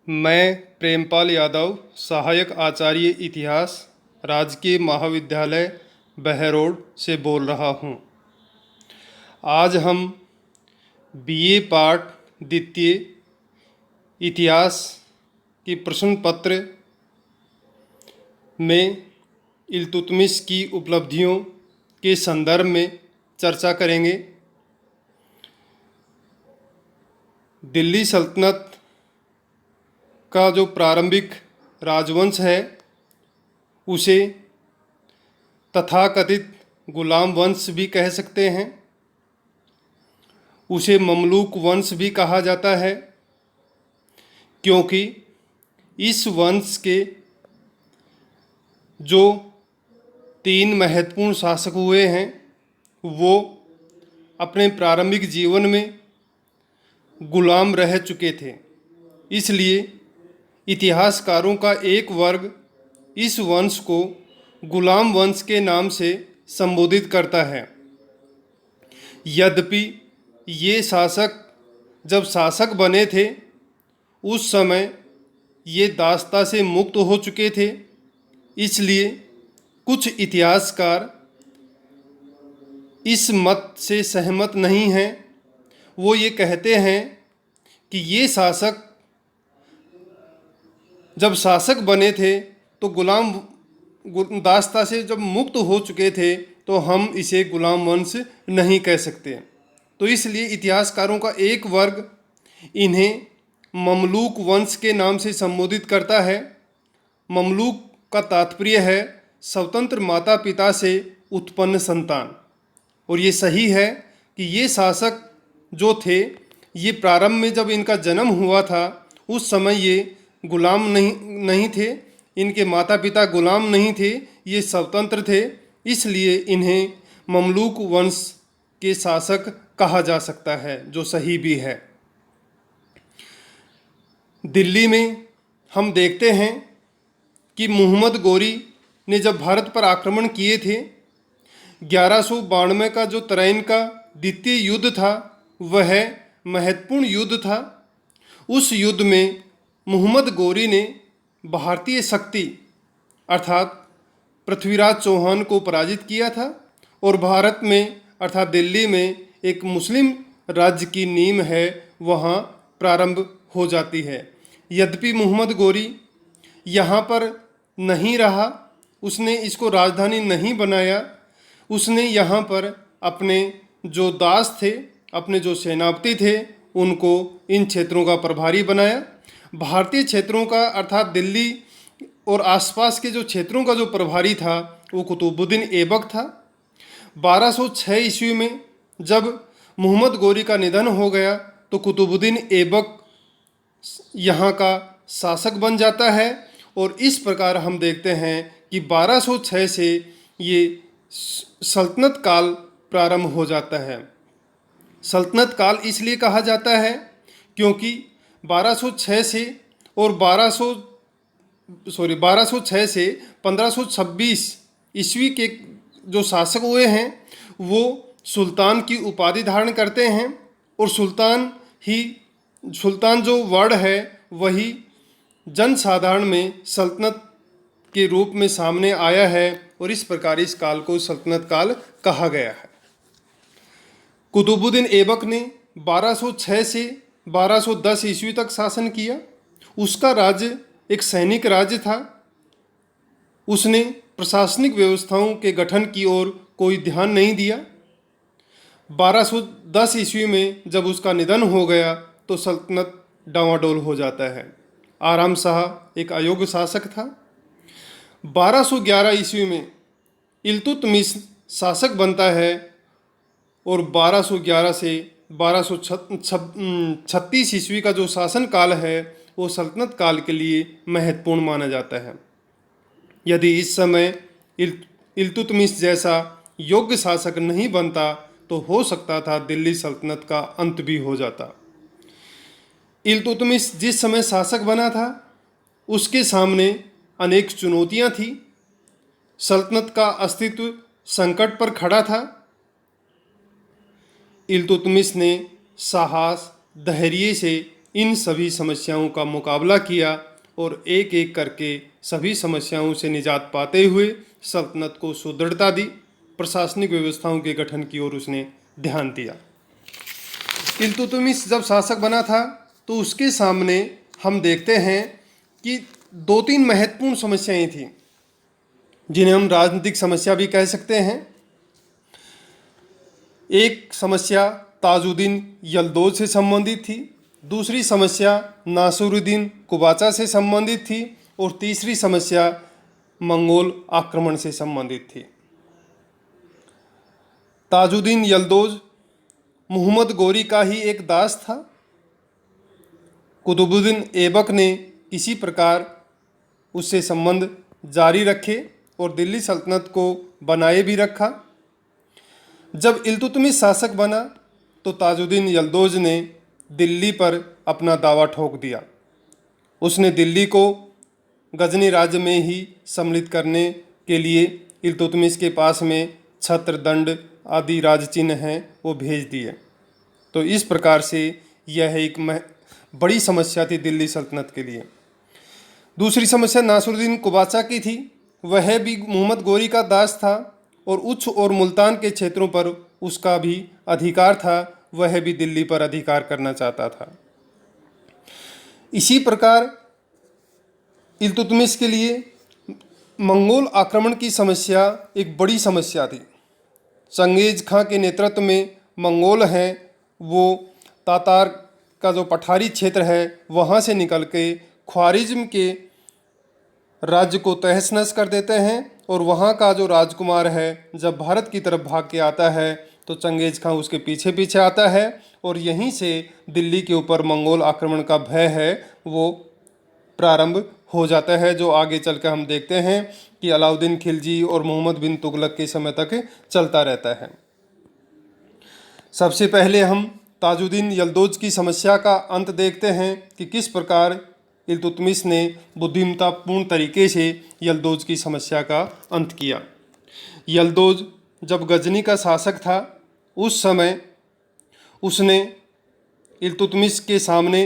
मैं प्रेमपाल यादव, सहायक आचार्य इतिहास, राजकीय महाविद्यालय बहरोड से बोल रहा हूँ। आज हम बीए पार्ट द्वितीय इतिहास की प्रश्न पत्र में इल्तुतमिश की उपलब्धियों के संदर्भ में चर्चा करेंगे। दिल्ली सल्तनत का जो प्रारंभिक राजवंश है उसे तथाकथित गुलाम वंश भी कह सकते हैं। उसे ममलूक वंश भी कहा जाता है, क्योंकि इस वंश के जो 3 महत्वपूर्ण शासक हुए हैं वो अपने प्रारंभिक जीवन में गुलाम रह चुके थे। इसलिए इतिहासकारों का एक वर्ग इस वंश को गुलाम वंश के नाम से संबोधित करता है। यद्यपि ये शासक जब शासक बने थे उस समय ये दासता से मुक्त हो चुके थे। इसलिए कुछ इतिहासकार इस मत से सहमत नहीं हैं। वो ये कहते हैं कि ये शासक जब शासक बने थे तो दासता से जब मुक्त हो चुके थे तो हम इसे गुलाम वंश नहीं कह सकते। तो इसलिए इतिहासकारों का एक वर्ग इन्हें ममलूक वंश के नाम से संबोधित करता है। ममलूक का तात्पर्य है स्वतंत्र माता पिता से उत्पन्न संतान। और ये सही है कि ये शासक जो थे ये प्रारंभ में जब इनका जन्म हुआ था उस समय ये गुलाम नहीं थे। इनके माता पिता गुलाम नहीं थे, ये स्वतंत्र थे। इसलिए इन्हें ममलूक वंश के शासक कहा जा सकता है, जो सही भी है। दिल्ली में हम देखते हैं कि मुहम्मद गोरी ने जब भारत पर आक्रमण किए थे 1192 का जो तराइन का द्वितीय युद्ध था वह महत्वपूर्ण युद्ध था। उस युद्ध में मुहम्मद गोरी ने भारतीय शक्ति अर्थात पृथ्वीराज चौहान को पराजित किया था और भारत में अर्थात दिल्ली में एक मुस्लिम राज्य की नींव है वहाँ प्रारंभ हो जाती है। यद्यपि मुहम्मद गोरी यहाँ पर नहीं रहा, उसने इसको राजधानी नहीं बनाया। उसने यहाँ पर अपने जो दास थे, अपने जो सेनापति थे, उनको इन क्षेत्रों का प्रभारी बनाया। भारतीय क्षेत्रों का अर्थात दिल्ली और आसपास के जो क्षेत्रों का जो प्रभारी था वो कुतुबुद्दीन ऐबक था। 1206 ईस्वी में जब मुहम्मद गोरी का निधन हो गया तो कुतुबुद्दीन ऐबक यहाँ का शासक बन जाता है। और इस प्रकार हम देखते हैं कि 1206 से ये सल्तनत काल प्रारंभ हो जाता है। सल्तनत काल इसलिए कहा जाता है क्योंकि 1206 से और 1206 से 1526 ईस्वी के जो शासक हुए हैं वो सुल्तान की उपाधि धारण करते हैं। और सुल्तान जो वर्ड है वही जनसाधारण में सल्तनत के रूप में सामने आया है और इस प्रकार इस काल को सल्तनत काल कहा गया है। कुतुबुद्दीन ऐबक ने 1206 से 1210 ईस्वी तक शासन किया। उसका राज्य एक सैनिक राज्य था। उसने प्रशासनिक व्यवस्थाओं के गठन की ओर कोई ध्यान नहीं दिया। 1210 ईस्वी में जब उसका निधन हो गया तो सल्तनत डावाडोल हो जाता है। आराम शाह एक अयोग्य शासक था। 1211 ईस्वी में इल्तुतमिश शासक बनता है और 1211 से 1236 ईस्वी का जो शासन काल है वो सल्तनत काल के लिए महत्वपूर्ण माना जाता है। यदि इस समय इल्तुतमिश जैसा योग्य शासक नहीं बनता तो हो सकता था दिल्ली सल्तनत का अंत भी हो जाता। इल्तुतमिश जिस समय शासक बना था उसके सामने अनेक चुनौतियां थी। सल्तनत का अस्तित्व संकट पर खड़ा था। इल्तुतमिश ने साहस धैर्य से इन सभी समस्याओं का मुकाबला किया और एक एक करके सभी समस्याओं से निजात पाते हुए सल्तनत को सुदृढ़ता दी, प्रशासनिक व्यवस्थाओं के गठन की ओर उसने ध्यान दिया। इल्तुतमिश जब शासक बना था तो उसके सामने हम देखते हैं कि दो तीन महत्वपूर्ण समस्याएं थीं, जिन्हें हम राजनीतिक समस्या भी कह सकते हैं। एक समस्या ताजुद्दीन यल्दौज से संबंधित थी, दूसरी समस्या नासिरुद्दीन कुबाचा से संबंधित थी और तीसरी समस्या मंगोल आक्रमण से संबंधित थी। ताजुद्दीन यल्दौज मोहम्मद गोरी का ही एक दास था। कुतुबुद्दीन ऐबक ने किसी प्रकार उससे संबंध जारी रखे और दिल्ली सल्तनत को बनाए भी रखा। जब इल्तुतमिश शासक बना तो ताजुद्दीन यल्दौज ने दिल्ली पर अपना दावा ठोक दिया। उसने दिल्ली को गजनी राज्य में ही सम्मिलित करने के लिए इल्तुतमिश के पास में छत्र, दंड आदि राजचिन्ह हैं वो भेज दिए। तो इस प्रकार से यह एक बड़ी समस्या थी दिल्ली सल्तनत के लिए। दूसरी समस्या नासिरुद्दीन कुबाचा की थी। वह भी मोहम्मद गोरी का दास था और उच्च और मुल्तान के क्षेत्रों पर उसका भी अधिकार था। वह भी दिल्ली पर अधिकार करना चाहता था। इसी प्रकार इल्तुतमिश के लिए मंगोल आक्रमण की समस्या एक बड़ी समस्या थी। चंगेज खां के नेतृत्व में मंगोल हैं वो तातार का जो पठारी क्षेत्र है वहाँ से निकल के ख्वारिज्म के राज्य को तहस नहस कर देते हैं और वहाँ का जो राजकुमार है जब भारत की तरफ भाग के आता है तो चंगेज खां उसके पीछे पीछे आता है और यहीं से दिल्ली के ऊपर मंगोल आक्रमण का भय है वो प्रारंभ हो जाता है, जो आगे चल कर हम देखते हैं कि अलाउद्दीन खिलजी और मोहम्मद बिन तुगलक के समय तक चलता रहता है। सबसे पहले हम ताजुद्दीन यल्दौज की समस्या का अंत देखते हैं कि किस प्रकार इल्तुतमिश ने बुद्धिमत्तापूर्ण तरीके से यल्दौज की समस्या का अंत किया। यल्दौज जब गजनी का शासक था उस समय उसने इल्तुतमिश के सामने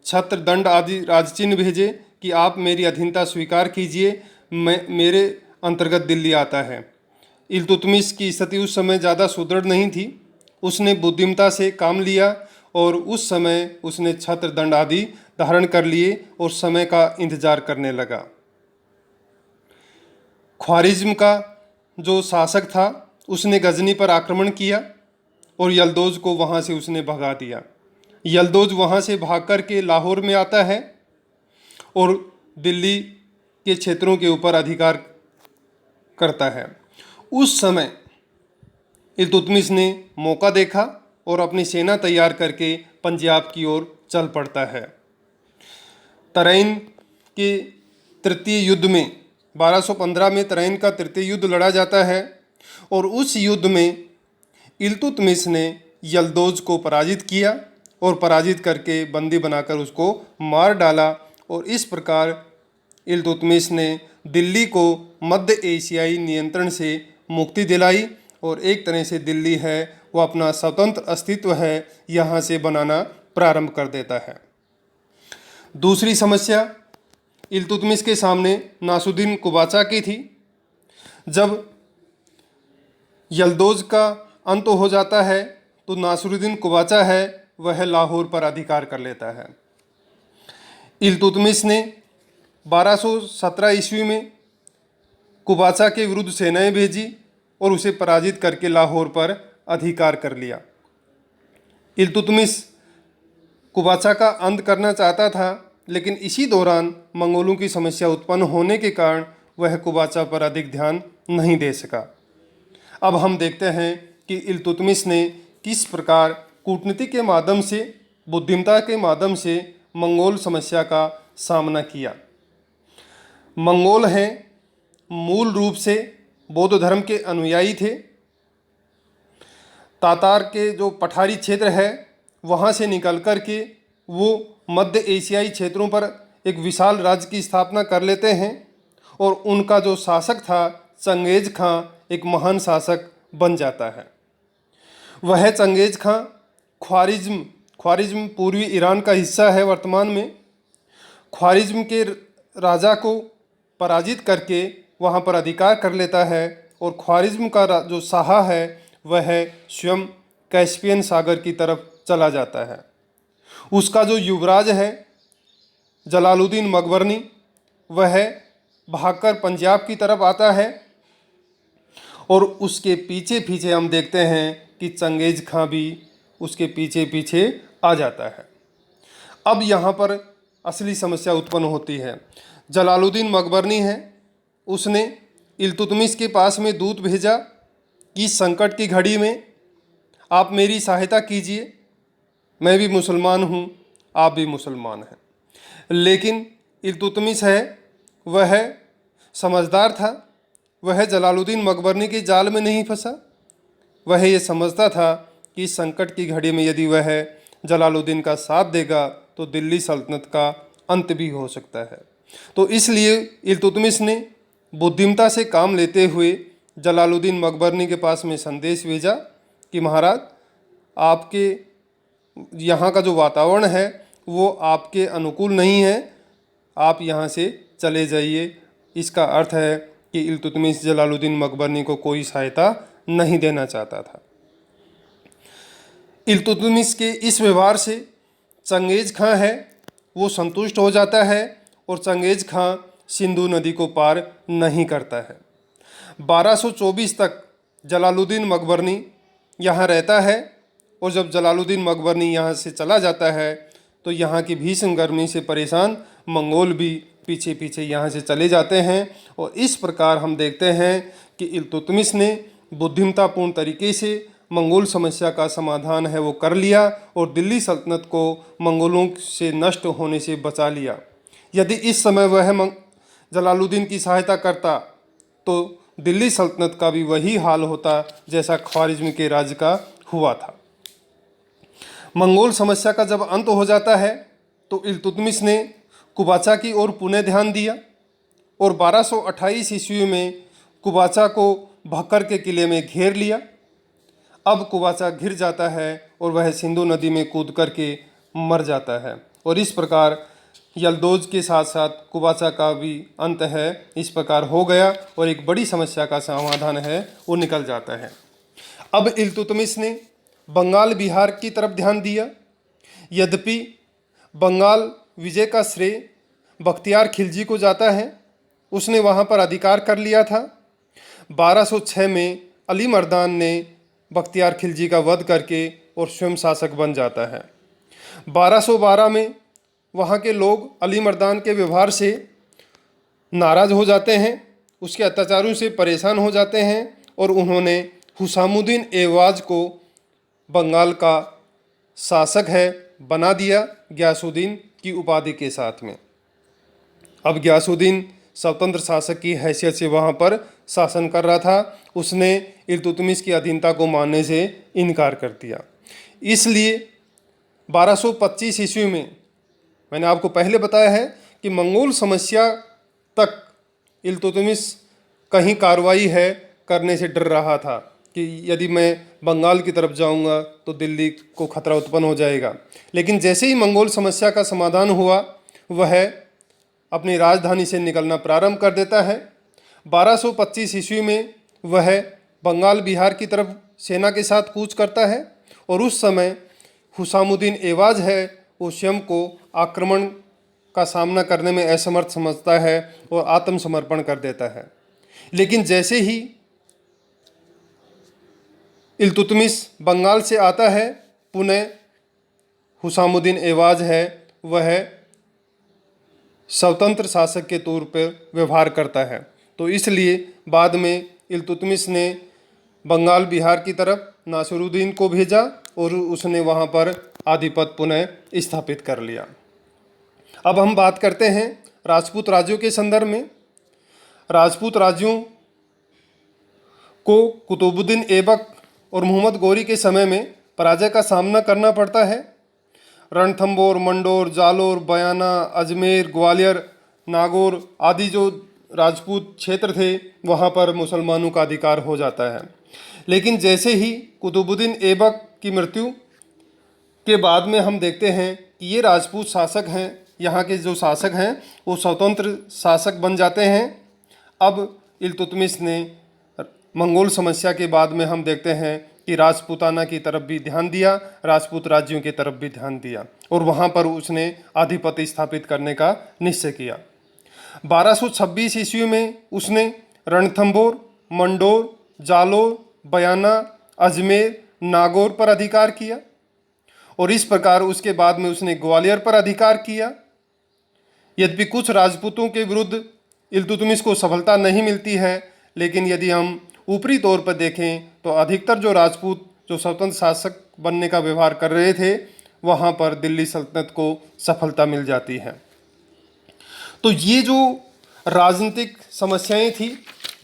छत्र, दंड आदि राजचिन्ह भेजे कि आप मेरी अधीनता स्वीकार कीजिए, मेरे अंतर्गत दिल्ली आता है। इल्तुतमिश की स्थिति उस समय ज़्यादा सुदृढ़ नहीं थी। उसने बुद्धिमत्ता से काम लिया और उस समय उसने छत्र, दंड आदि धारण कर लिए और समय का इंतजार करने लगा। ख्वारिज्म का जो शासक था उसने गजनी पर आक्रमण किया और यल्दौज को वहाँ से उसने भगा दिया। यल्दौज वहाँ से भाग कर के लाहौर में आता है और दिल्ली के क्षेत्रों के ऊपर अधिकार करता है। उस समय इल्तुतमिश ने मौका देखा और अपनी सेना तैयार करके पंजाब की ओर चल पड़ता है। तराइन के तृतीय युद्ध में 1215 में तराइन का तृतीय युद्ध लड़ा जाता है और उस युद्ध में इल्तुतमिश ने यल्दौज को पराजित किया और पराजित करके बंदी बनाकर उसको मार डाला और इस प्रकार इल्तुतमिश ने दिल्ली को मध्य एशियाई नियंत्रण से मुक्ति दिलाई और एक तरह से दिल्ली है वो अपना स्वतंत्र अस्तित्व है यहाँ से बनाना प्रारंभ कर देता है। दूसरी समस्या इल्तुतमिश के सामने नासिरुद्दीन कुबाचा की थी। जब यल्दौज का अंत हो जाता है तो नासिरुद्दीन कुबाचा है वह लाहौर पर अधिकार कर लेता है। इल्तुतमिश ने 1217 ईस्वी में कुबाचा के विरुद्ध सेनाएं भेजी और उसे पराजित करके लाहौर पर अधिकार कर लिया। इल्तुतमिश कुबाचा का अंत करना चाहता था लेकिन इसी दौरान मंगोलों की समस्या उत्पन्न होने के कारण वह कुबाचा पर अधिक ध्यान नहीं दे सका। अब हम देखते हैं कि इल्तुतमिश ने किस प्रकार कूटनीति के माध्यम से, बुद्धिमत्ता के माध्यम से मंगोल समस्या का सामना किया। मंगोल हैं मूल रूप से बौद्ध धर्म के अनुयायी थे। तातार के जो पठारी क्षेत्र है वहाँ से निकल कर के वो मध्य एशियाई क्षेत्रों पर एक विशाल राज्य की स्थापना कर लेते हैं और उनका जो शासक था चंगेज खां एक महान शासक बन जाता है। वह चंगेज खां ख्वारिज्म ख्वारिज्म पूर्वी ईरान का हिस्सा है वर्तमान में। ख्वारिज्म के राजा को पराजित करके वहाँ पर अधिकार कर लेता है और ख्वारिज्म का जो शाह है वह स्वयं कैस्पियन सागर की तरफ चला जाता है। उसका जो युवराज है जलालुद्दीन मकबरनी, वह भागकर पंजाब की तरफ आता है और उसके पीछे पीछे हम देखते हैं कि चंगेज खां भी उसके पीछे पीछे आ जाता है। अब यहाँ पर असली समस्या उत्पन्न होती है। जलालुद्दीन मकबरनी है, उसने इल्तुतमिश के पास में दूत भेजा कि संकट की घड़ी में आप मेरी सहायता कीजिए, मैं भी मुसलमान हूँ, आप भी मुसलमान हैं। लेकिन इल्तुतमिश है वह समझदार था, वह जलालुद्दीन मकबरनी के जाल में नहीं फंसा। वह ये समझता था कि संकट की घड़ी में यदि वह जलालुद्दीन का साथ देगा तो दिल्ली सल्तनत का अंत भी हो सकता है। तो इसलिए इल्तुतमिश ने बुद्धिमता से काम लेते हुए जलालुद्दीन मकबरनी के पास में संदेश भेजा कि महाराज, आपके यहाँ का जो वातावरण है वो आपके अनुकूल नहीं है, आप यहाँ से चले जाइए। इसका अर्थ है कि इल्तुतमिश जलालुद्दीन मकबरनी को कोई सहायता नहीं देना चाहता था। इल्तुतमिश के इस व्यवहार से चंगेज खां है वो संतुष्ट हो जाता है और चंगेज खां सिंधु नदी को पार नहीं करता है। 1224 तक जलालुद्दीन मकबरनी यहाँ रहता है और जब जलालुद्दीन मकबरनी यहाँ से चला जाता है तो यहाँ की भीषण गर्मी से परेशान मंगोल भी पीछे पीछे यहाँ से चले जाते हैं। और इस प्रकार हम देखते हैं कि इल्तुतमिश ने बुद्धिमतापूर्ण तरीके से मंगोल समस्या का समाधान है वो कर लिया और दिल्ली सल्तनत को मंगोलों से नष्ट होने से बचा लिया। यदि इस समय वह जलालुद्दीन की सहायता करता तो दिल्ली सल्तनत का भी वही हाल होता जैसा ख्वारिज्म के राज्य का हुआ था। मंगोल समस्या का जब अंत हो जाता है तो इल्तुतमिश ने कुबाचा की ओर पुनः ध्यान दिया और 1228 ईस्वी में कुबाचा को भक्कर के किले में घेर लिया। अब कुबाचा घिर जाता है और वह सिंधु नदी में कूद करके मर जाता है और इस प्रकार यल्दोज के साथ साथ कुबाचा का भी अंत है। इस प्रकार हो गया और एक बड़ी समस्या का समाधान है वो निकल जाता है। अब इल्तुतमिश ने बंगाल बिहार की तरफ ध्यान दिया। यद्यपि बंगाल विजय का श्रेय बख्तियार खिलजी को जाता है, उसने वहाँ पर अधिकार कर लिया था। 1206 में अली मर्दान ने बख्तियार खिलजी का वध करके और स्वयं शासक बन जाता है। 1212 में वहाँ के लोग अली मर्दान के व्यवहार से नाराज़ हो जाते हैं, उसके अत्याचारों से परेशान हो जाते हैं और उन्होंने हुसामुद्दीन एवाज को बंगाल का शासक है बना दिया गयासुद्दीन की उपाधि के साथ में। अब गयासुद्दीन स्वतंत्र शासक की हैसियत से वहाँ पर शासन कर रहा था। उसने इल्तुतमिश की अधीनता को मानने से इनकार कर दिया। इसलिए 1225 ईस्वी में मैंने आपको पहले बताया है कि मंगोल समस्या तक इल्तुतमिश कहीं कार्रवाई है करने से डर रहा था कि यदि मैं बंगाल की तरफ जाऊंगा तो दिल्ली को खतरा उत्पन्न हो जाएगा। लेकिन जैसे ही मंगोल समस्या का समाधान हुआ वह अपनी राजधानी से निकलना प्रारंभ कर देता है। 1225 ईस्वी में वह बंगाल बिहार की तरफ सेना के साथ कूच करता है और उस समय हुसामुद्दीन एवाज है वो स्वयं को आक्रमण का सामना करने में असमर्थ समझता है और आत्मसमर्पण कर देता है। लेकिन जैसे ही इल्तुतमिश बंगाल से आता है पुनः हुसामुद्दीन एवाज है वह स्वतंत्र शासक के तौर पर व्यवहार करता है। तो इसलिए बाद में इल्तुतमिश ने बंगाल बिहार की तरफ नासिरुद्दीन को भेजा और उसने वहाँ पर आधिपत्य पुनः स्थापित कर लिया। अब हम बात करते हैं राजपूत राज्यों के संदर्भ में। राजपूत राज्यों को कुतुबुद्दीन ऐबक और मोहम्मद गौरी के समय में पराजय का सामना करना पड़ता है। रणथंबोर, मंडोर, जालोर, बयाना, अजमेर, ग्वालियर, नागौर आदि जो राजपूत क्षेत्र थे वहाँ पर मुसलमानों का अधिकार हो जाता है। लेकिन जैसे ही कुतुबुद्दीन ऐबक की मृत्यु के बाद में हम देखते हैं कि ये राजपूत शासक हैं, यहाँ के जो शासक हैं वो स्वतंत्र शासक बन जाते हैं। अब इल्तुतमिश ने मंगोल समस्या के बाद में हम देखते हैं कि राजपूताना की तरफ भी ध्यान दिया, राजपूत राज्यों की तरफ भी ध्यान दिया और वहाँ पर उसने आधिपत्य स्थापित करने का निश्चय किया। 1226 ईस्वी में उसने रणथंभौर, मंडोर, जालोर, बयाना, अजमेर, नागौर पर अधिकार किया और इस प्रकार उसके बाद में उसने ग्वालियर पर अधिकार किया। यद्यपि कुछ राजपूतों के विरुद्ध इल्तुतमिश को सफलता नहीं मिलती है, लेकिन यदि हम ऊपरी तौर पर देखें तो अधिकतर जो राजपूत जो स्वतंत्र शासक बनने का व्यवहार कर रहे थे वहाँ पर दिल्ली सल्तनत को सफलता मिल जाती है। तो ये जो राजनीतिक समस्याएं थी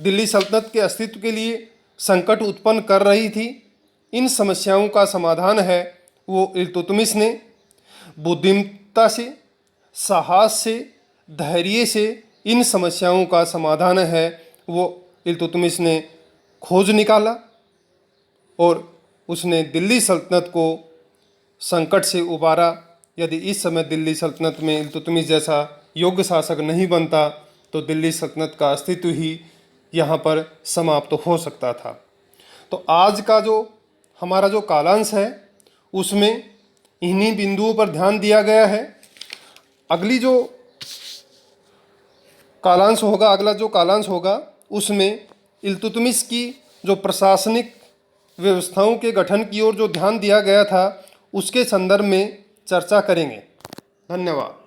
दिल्ली सल्तनत के अस्तित्व के लिए संकट उत्पन्न कर रही थी, इन समस्याओं का समाधान है वो इल्तुतमिश ने बुद्धिमत्ता से, साहस से, धैर्य से इन समस्याओं का समाधान है वो इल्तुतमिश ने खोज निकाला और उसने दिल्ली सल्तनत को संकट से उबारा। यदि इस समय दिल्ली सल्तनत में इल्तुतमिश जैसा योग्य शासक नहीं बनता तो दिल्ली सल्तनत का अस्तित्व ही यहाँ पर समाप्त हो सकता था। तो आज का जो हमारा जो कालांश है उसमें इन्हीं बिंदुओं पर ध्यान दिया गया है। अगला जो कालांश होगा उसमें इल्तुतमिश की जो प्रशासनिक व्यवस्थाओं के गठन की ओर जो ध्यान दिया गया था उसके संदर्भ में चर्चा करेंगे। धन्यवाद।